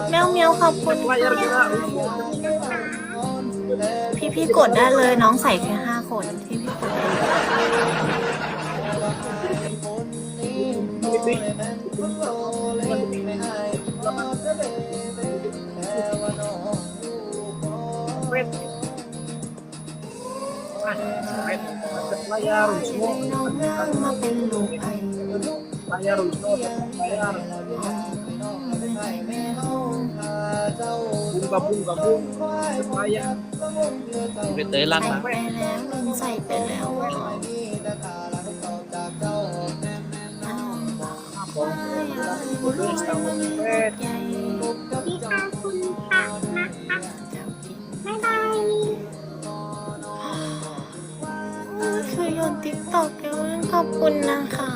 แมวเมียวขอบคุณค่ะพี่กดได้เลยน้องใส่แค่5 คนพี่กดได้เลยน้องนั่งมาเป็นลูกไผ่ไปเตยลั่น ใส่ มา ไปแล้วลุงใส่ไปแล้วใหญ่ ดีค่ะคุณค่ะนะคะบ๊ายบาย คือโยนติ๊กตอกเยอะขอบคุณนะคะ